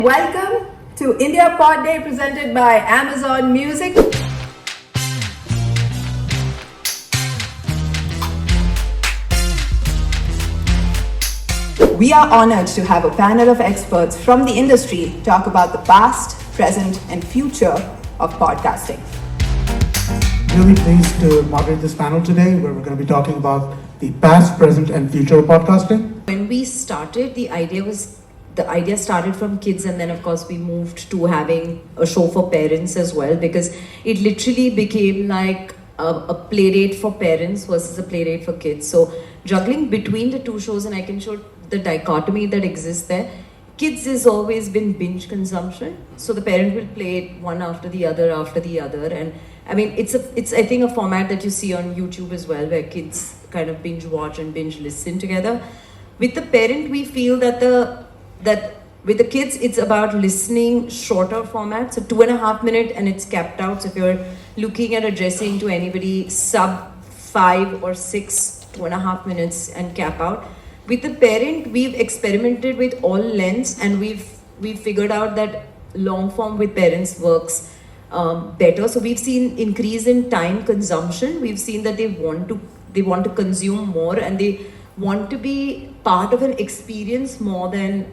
Welcome to India Pod Day presented by Amazon Music. We are honored to have a panel of experts from the industry talk about the past, present, and future of podcasting. Really pleased to moderate this panel today where we're going to be talking about the past, present, and future of podcasting. When we started, the idea started from kids, and then of course we moved to having a show for parents as well, because it literally became like a play date for parents versus a play date for kids. So juggling between the two shows, and I can show the dichotomy that exists there. Kids has always been binge consumption, so the parent will play it one after the other, and I mean it's I think a format that you see on YouTube as well, where kids kind of binge watch and binge listen together. With the parent, we feel that with the kids, it's about listening shorter formats, so 2.5 minutes, and it's capped out. So if you're looking at addressing to anybody sub 5 or 6, 2.5 minutes and cap out. With the parent, we've experimented with all lengths, and we've figured out that long form with parents works better. So we've seen increase in time consumption. We've seen that they want to consume more, and they want to be part of an experience more than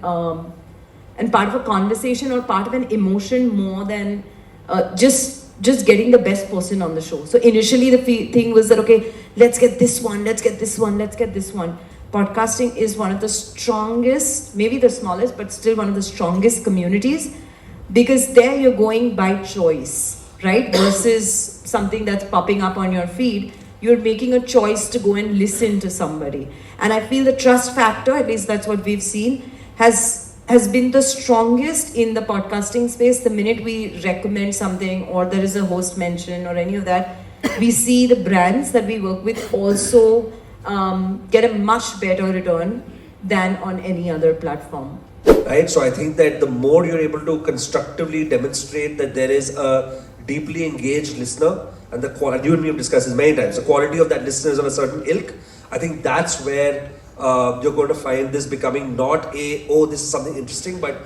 and part of a conversation or part of an emotion more than just getting the best person on the show. So initially the thing was that, okay, let's get this one. Podcasting is one of the strongest, maybe the smallest, but still one of the strongest communities, because there you're going by choice, right? Versus something that's popping up on your feed. You're making a choice to go and listen to somebody. And I feel the trust factor, at least that's what we've seen, has been the strongest in the podcasting space. The minute we recommend something, or there is a host mention or any of that, we see the brands that we work with also get a much better return than on any other platform. Right, so I think that the more you're able to constructively demonstrate that there is a deeply engaged listener, and the quality, you and me have discussed this many times, the quality of that listener is on a certain ilk. I think that's where you're going to find this becoming not this is something interesting, but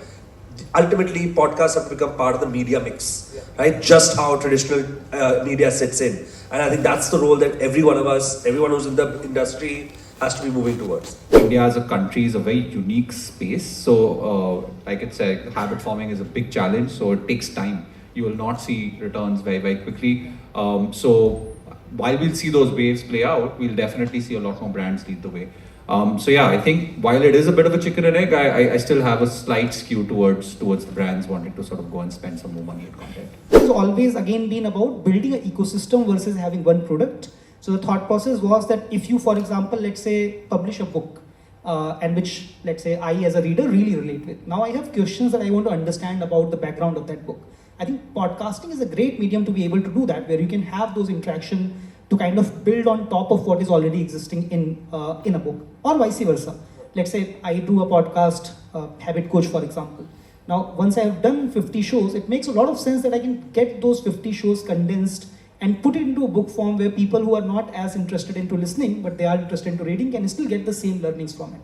ultimately podcasts have to become part of the media mix, right? Just how traditional media sits in. And I think that's the role that every one of us, everyone who's in the industry, has to be moving towards. India as a country is a very unique space. So, like it's said, habit forming is a big challenge. So it takes time. You will not see returns very, very quickly. So while we'll see those waves play out, we'll definitely see a lot more brands lead the way. So yeah, I think while it is a bit of a chicken and egg, I still have a slight skew towards the brands wanting to sort of go and spend some more money on content. It's always again been about building an ecosystem versus having one product. So the thought process was that if you, for example, let's say publish a book and which, let's say, I as a reader really relate with. Now I have questions that I want to understand about the background of that book. I think podcasting is a great medium to be able to do that, where you can have those interaction to kind of build on top of what is already existing in a book, or vice versa. Let's say I do a podcast, Habit Coach, for example. Now, once I have done 50 shows, it makes a lot of sense that I can get those 50 shows condensed and put it into a book form where people who are not as interested into listening, but they are interested into reading, can still get the same learnings from it.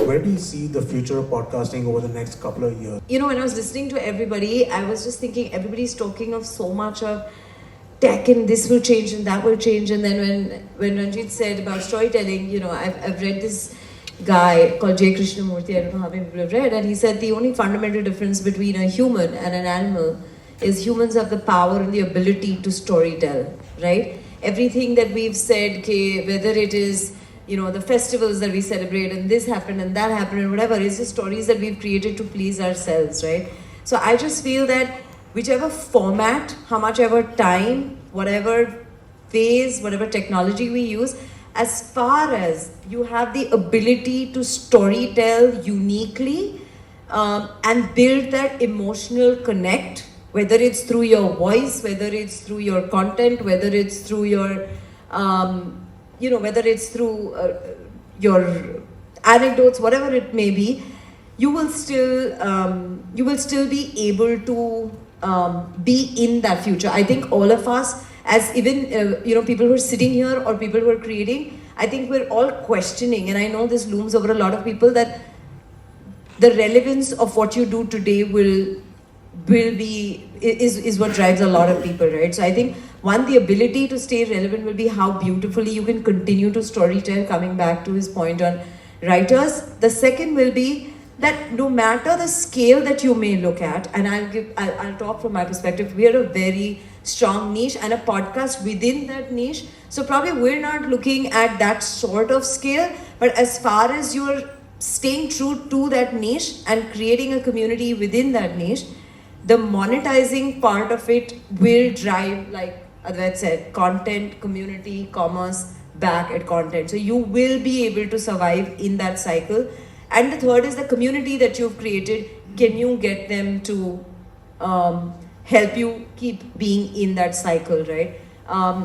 Where do you see the future of podcasting over the next couple of years? You know, when I was listening to everybody, I was just thinking everybody's talking of so much of tech, and this will change and that will change. And then when Ranjit said about storytelling, you know, I've read this guy called J. Krishnamurti, I don't know how many people have read, and he said the only fundamental difference between a human and an animal is humans have the power and the ability to storytell, right? Everything that we've said, whether it is, you know, the festivals that we celebrate and this happened and that happened and whatever, is the stories that we've created to please ourselves, right? So I just feel that whichever format, how much ever time, whatever phase, whatever technology we use, as far as you have the ability to storytell uniquely and build that emotional connect, whether it's through your voice, whether it's through your content, whether it's through your, whether it's through your anecdotes, whatever it may be, you will still be able to be in that future. I think all of us, as even people who are sitting here or people who are creating, I think we're all questioning, and I know this looms over a lot of people, that the relevance of what you do today will be is what drives a lot of people, right? So I think one, the ability to stay relevant will be how beautifully you can continue to storytell, coming back to his point on writers. The second will be that no matter the scale that you may look at, and I'll talk from my perspective, we are a very strong niche and a podcast within that niche. So probably we're not looking at that sort of scale, but as far as you're staying true to that niche and creating a community within that niche, the monetizing part of it will drive, like Advait said, content, community, commerce, back at content. So you will be able to survive in that cycle. And the third is the community that you've created. Can you get them to help you keep being in that cycle, right?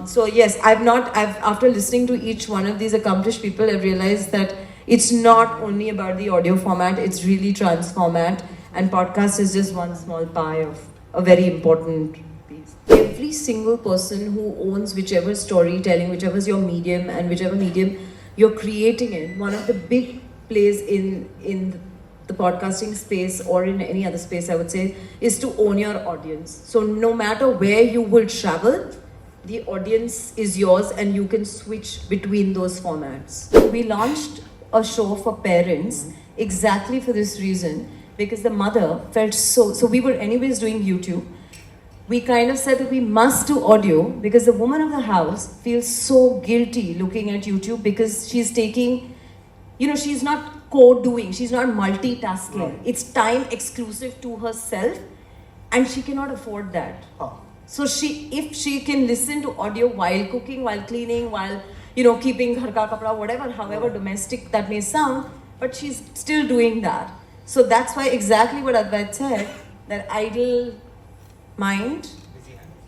So yes, after listening to each one of these accomplished people, I've realized that it's not only about the audio format, it's really trans format, and podcast is just one small pie of a very important piece. Every single person who owns whichever storytelling, whichever is your medium and whichever medium you're creating in, one of the big plays in the podcasting space or in any other space, I would say, is to own your audience. So no matter where you will travel, the audience is yours and you can switch between those formats. We launched a show for parents exactly for this reason, because the mother felt so we were anyways doing YouTube. We kind of said that we must do audio because the woman of the house feels so guilty looking at YouTube because she's taking, she's not co-doing, she's not multitasking. Right. It's time exclusive to herself and she cannot afford that. Oh. So if she can listen to audio while cooking, while cleaning, while keeping ghar ka kapda, whatever, however domestic that may sound, but she's still doing that. So that's why exactly what Advait said, that idle mind,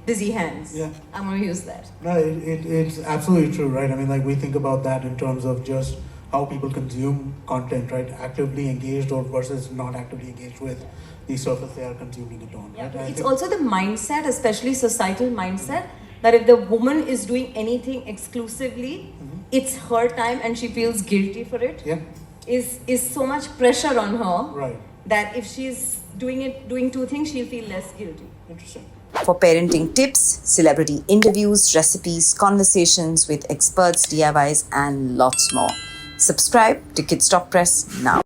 busy hands. Yeah. I'm going to use that. No, it's absolutely true, right? I mean, like we think about that in terms of just how people consume content, right? Actively engaged or versus not actively engaged with the surface they are consuming it on. Yeah, right? It's also the mindset, especially societal mindset, that if the woman is doing anything exclusively, it's her time and she feels guilty for it. Yeah. Is so much pressure on her, right, that if she's doing two things, she'll feel less guilty. Interesting. For parenting tips, celebrity interviews, recipes, conversations with experts, DIYs, and lots more. Subscribe to Kids Talk Press now.